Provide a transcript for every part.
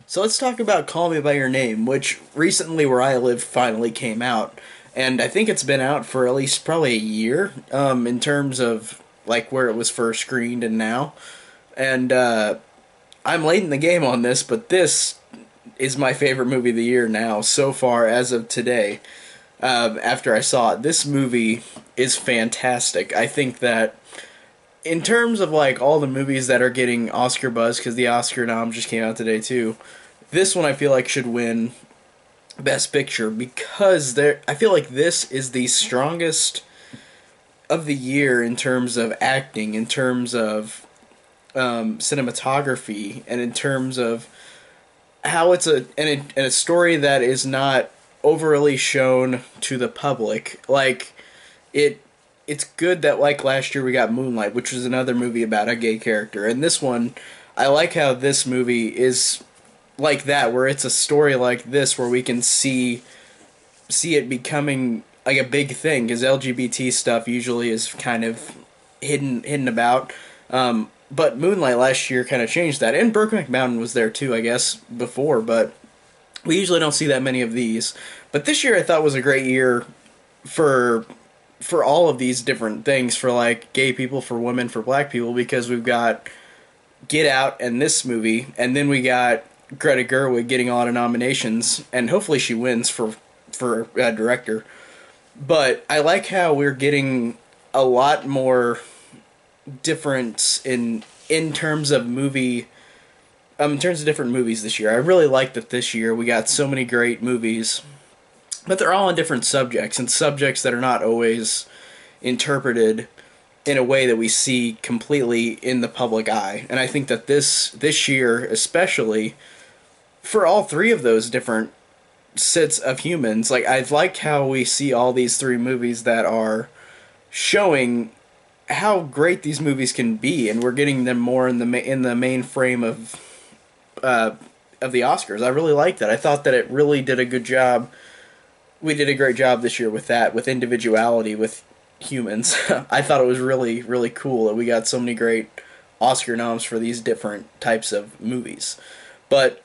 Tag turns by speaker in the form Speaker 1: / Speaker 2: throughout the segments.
Speaker 1: So let's talk about Call Me by Your Name, which recently where I live finally came out, and I think it's been out for at least probably a year, in terms of like where it was first screened and now. And I'm late in the game on this, but this is my favorite movie of the year now so far as of today. After I saw it, this movie is fantastic. I think that in terms of like all the movies that are getting Oscar buzz, because the Oscar nom just came out today too, this one I feel like should win Best Picture because I feel like this is the strongest of the year in terms of acting, in terms of cinematography, and in terms of how it's a story that is not overly shown to the public. Like it it's good that like last year we got Moonlight, which was another movie about a gay character, and this one I like how this movie is like that, where it's a story like this where we can see it becoming like a big thing, because LGBT stuff usually is kind of hidden about. But Moonlight last year kind of changed that, and Brokeback Mountain was there too, I guess, before, but we usually don't see that many of these. But this year I thought was a great year for all of these different things, for like gay people, for women, for black people, because we've got Get Out and this movie, and then we got Greta Gerwig getting a lot of nominations, and hopefully she wins for director. But I like how we're getting a lot more difference in terms of movie, in terms of different movies this year. I really like that this year we got so many great movies, but they're all on different subjects, and subjects that are not always interpreted in a way that we see completely in the public eye. And I think that this year especially, for all three of those different sets of humans, like I've liked how we see all these three movies that are showing how great these movies can be, and we're getting them more in the main frame uh, of the Oscars. I really like that. I thought that it really did a good job. We did a great job this year with that, with individuality, with humans. I thought it was really, really cool that we got so many great Oscar noms for these different types of movies. But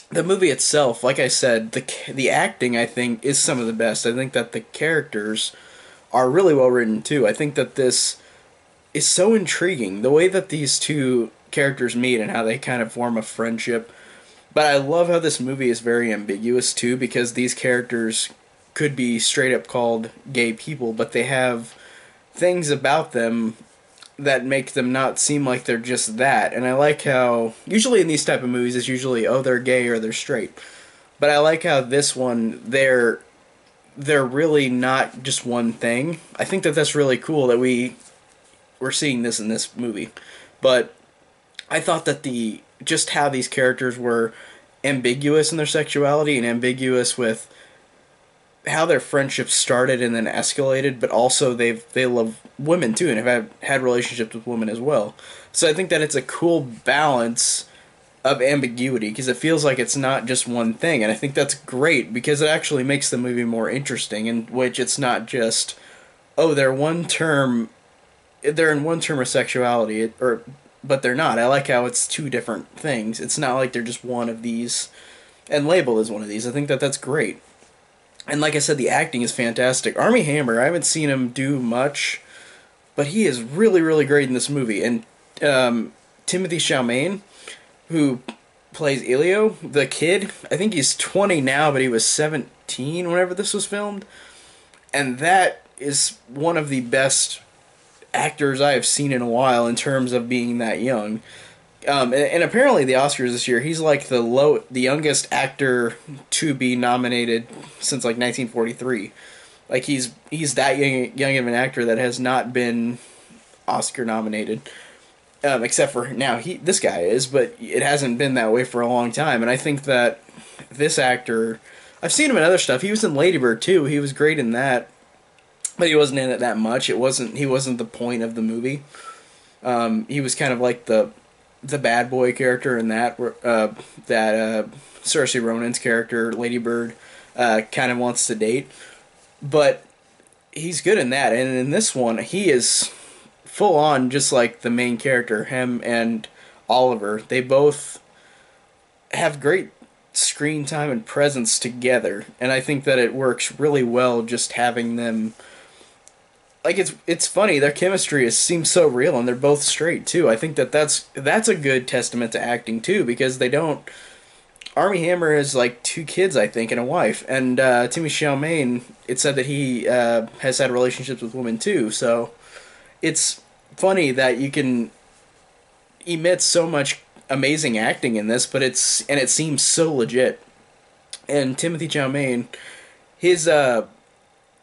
Speaker 1: the movie itself, like I said, the acting I think is some of the best. I think that the characters are really well written too. I think that this is so intriguing, the way that these two characters meet and how they kind of form a friendship. But I love how this movie is very ambiguous too, because these characters could be straight up called gay people, but they have things about them that make them not seem like they're just that. And I like how usually in these type of movies it's usually, oh, they're gay or they're straight. But I like how this one they're really not just one thing. I think that that's really cool that we're seeing this in this movie. But I thought that the just how these characters were ambiguous in their sexuality and ambiguous with how their friendship started and then escalated, but also they love women too and have had relationships with women as well. So I think that it's a cool balance of ambiguity, because it feels like it's not just one thing, and I think that's great because it actually makes the movie more interesting, in which it's not just, oh, they're in one term of sexuality, or but they're not. I like how it's two different things. It's not like they're just one of these and labeled as one of these. I think that that's great. And like I said, the acting is fantastic. Armie Hammer, I haven't seen him do much, but he is really, really great in this movie. And Timothy Chalamet, who plays Elio, the kid, I think he's 20 now, but he was 17 whenever this was filmed. And that is one of the best actors I have seen in a while in terms of being that young. And apparently the Oscars this year, he's like the youngest actor to be nominated since like 1943. Like he's that young of an actor that has not been Oscar nominated, except for now this guy is, but it hasn't been that way for a long time. And I think that this actor, I've seen him in other stuff. He was in Lady Bird too. He was great in that, but he wasn't in it that much. He wasn't the point of the movie. He was kind of like the bad boy character in that Saoirse Ronan's character, Lady Bird, kind of wants to date. But he's good in that, and in this one, he is full on just like the main character. Him and Oliver, they both have great screen time and presence together, and I think that it works really well just having them. Like it's funny, their chemistry seems so real, and they're both straight too. I think that that's a good testament to acting too, because they don't. Army Hammer has like two kids, I think, and a wife, and Timmy Chalamet. It said that he has had relationships with women too. So it's funny that you can emit so much amazing acting in this, but it seems so legit. And Timothy Chalamet, his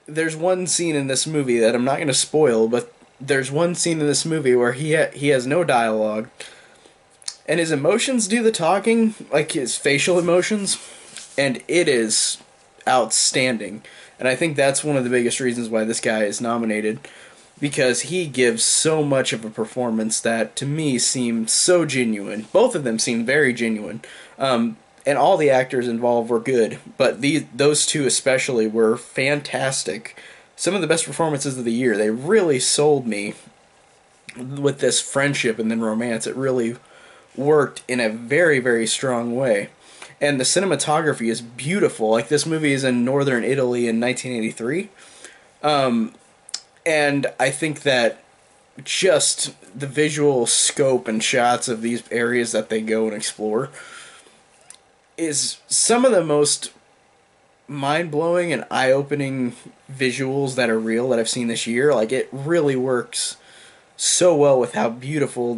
Speaker 1: there's one scene in this movie that I'm not going to spoil, but there's one scene in this movie where he has no dialogue, and his emotions do the talking, like his facial emotions, and it is outstanding. And I think that's one of the biggest reasons why this guy is nominated, because he gives so much of a performance that to me seemed so genuine. Both of them seemed very genuine. And all the actors involved were good, but those two especially were fantastic. Some of the best performances of the year. They really sold me with this friendship and then romance. It really worked in a very, very strong way. And the cinematography is beautiful. Like, this movie is in northern Italy in 1983. And I think that just the visual scope and shots of these areas that they go and explore is some of the most mind-blowing and eye-opening visuals that are real that I've seen this year. Like, it really works so well with how beautiful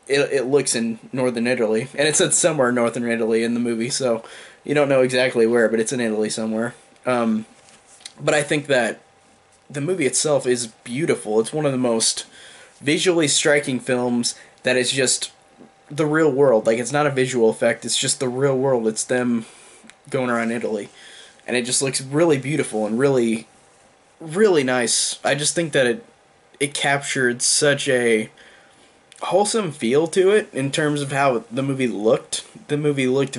Speaker 1: it looks in northern Italy. And it said somewhere in northern Italy in the movie, so you don't know exactly where, but it's in Italy somewhere. But I think that the movie itself is beautiful. It's one of the most visually striking films that is just the real world. Like, it's not a visual effect, it's just the real world. It's them going around Italy. And it just looks really beautiful and really, really nice. I just think that it captured such a wholesome feel to it in terms of how the movie looked. The movie looked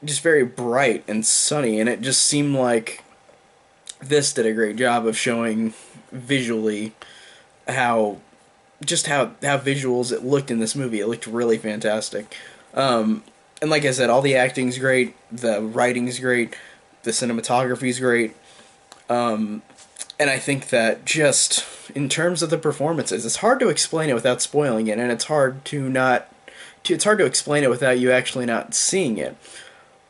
Speaker 1: just very bright and sunny, and it just seemed like this did a great job of showing visually how how visuals it looked in this movie. It looked really fantastic. And like I said, all the acting's great, the writing's great, the cinematography's great. And I think that just in terms of the performances, it's hard to explain it without spoiling it, and it's hard to explain it without you actually not seeing it.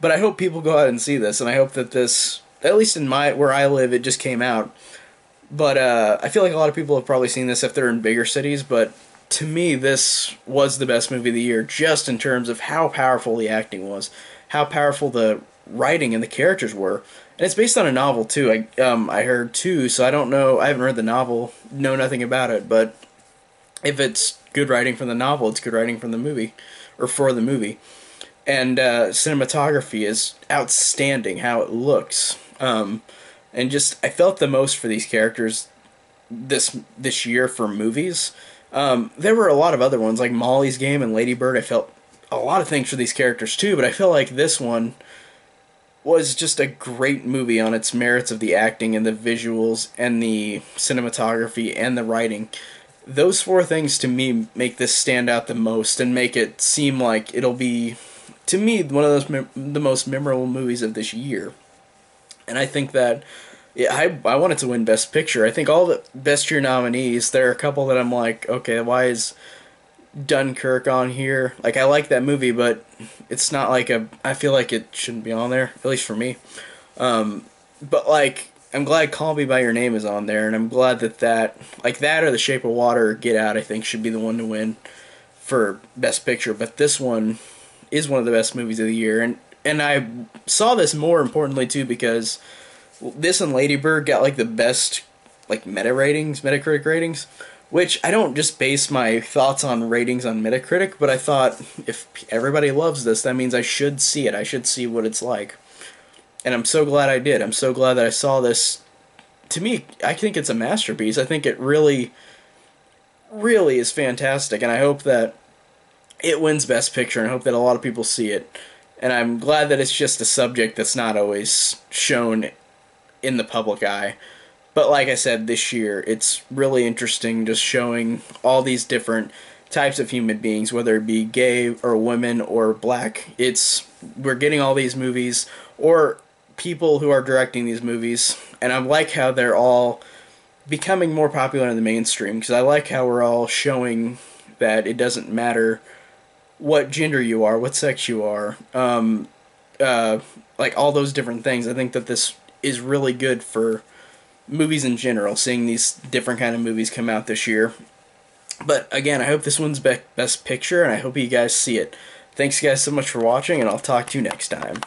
Speaker 1: But I hope people go out and see this, and I hope that this, at least in where I live, it just came out. But I feel like a lot of people have probably seen this if they're in bigger cities, but to me, this was the best movie of the year, just in terms of how powerful the acting was, how powerful the writing and the characters were. And it's based on a novel, too. I heard, too, so I don't know, I haven't read the novel, know nothing about it, but if it's good writing from the novel, it's good writing from the movie, or for the movie. And cinematography is outstanding, how it looks. And just, I felt the most for these characters this year for movies. There were a lot of other ones, like Molly's Game and Lady Bird. I felt a lot of things for these characters, too, but I feel like this one was just a great movie on its merits of the acting and the visuals and the cinematography and the writing. Those four things to me make this stand out the most and make it seem like it'll be, to me, one of the most memorable movies of this year. And I think that I wanted to win Best Picture. I think all the Best Year nominees, there are a couple that I'm like, okay, why is Dunkirk on here? Like, I like that movie, but it's not like I feel like it shouldn't be on there, at least for me. But, like, I'm glad Call Me By Your Name is on there, and I'm glad that like, that or The Shape of Water or Get Out, I think, should be the one to win for Best Picture. But this one is one of the best movies of the year, and I saw this more importantly, too, because this and Lady Bird got, like, the best, like, Metacritic ratings, which I don't just base my thoughts on ratings on Metacritic, but I thought, if everybody loves this, that means I should see it. I should see what it's like. And I'm so glad I did. I'm so glad that I saw this. To me, I think it's a masterpiece. I think it really, really is fantastic, and I hope that it wins Best Picture, and I hope that a lot of people see it. And I'm glad that it's just a subject that's not always shown in the public eye. But like I said, this year, it's really interesting just showing all these different types of human beings, whether it be gay or women or black. We're getting all these movies, or people who are directing these movies, and I like how they're all becoming more popular in the mainstream, because I like how we're all showing that it doesn't matter what gender you are, what sex you are, like all those different things. I think that this is really good for movies in general, seeing these different kind of movies come out this year. But again, I hope this one's best picture, and I hope you guys see it. Thanks guys so much for watching, and I'll talk to you next time.